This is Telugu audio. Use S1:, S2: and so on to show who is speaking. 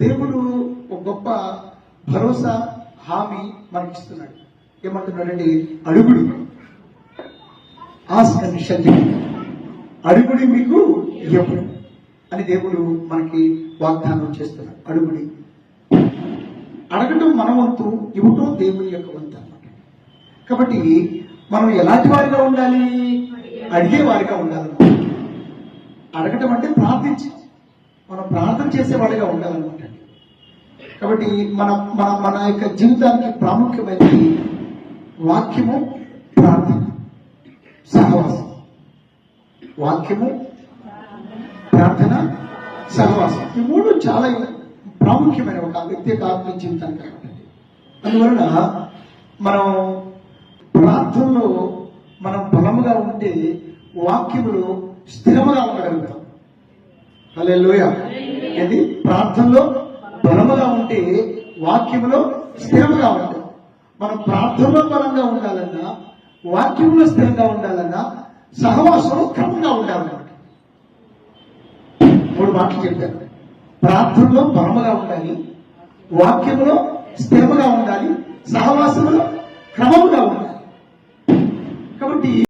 S1: దేవుడు ఒక గొప్ప భరోసా హామీ మనకి ఇస్తున్నాడు. ఏమంటున్నాడండి? అడుగుడు, ask and shall be given, అడుగుడి మీకు ఇవ్వబడును అని దేవుడు మనకి వాగ్దానం చేస్తున్నాడు. అడుగుడి, అడగటం మన వంతు, ఇవ్వటం దేవుని యొక్క వంతు అన్నమాట. కాబట్టి మనం ఎలాంటి వారిగా ఉండాలి? అడిగే వారిగా ఉండాలన్నమాట. అడగటం అంటే ప్రార్థించి మనం ప్రార్థన చేసేవాడిగా ఉండాలన్నమాట. కాబట్టి మన మన మన యొక్క జీవితానికి ప్రాముఖ్యమైనది వాక్యము, ప్రార్థన, సహవాసం. వాక్యము, ప్రార్థన, సహవాసం, ఈ మూడు చాలా ప్రాముఖ్యమైన ఒక వ్యక్తి యొక్క ఆత్మీయ జీవితానికి కాబట్టి. అందువలన మనం ప్రార్థనలో మనం బలముగా ఉంటే వాక్యములో స్థిరముగా ఉండగలుగుతాం. హల్లెలూయా. ఇది ప్రార్థనలో బలముగా ఉంటే వాక్యములో స్థిరముగా ఉంటాం. మనం ప్రార్థనలో బలంగా ఉండాలన్నా, వాక్యంలో స్థిరంగా ఉండాలన్నా, సహవాసంలో క్రమంగా ఉండాలన్నమాట. 3 మాటలు చెప్పారు. ప్రార్థనలో బలముగా ఉండాలి, వాక్యములో స్థిరముగా ఉండాలి, సహవాసంలో క్రమముగా ఉండాలి.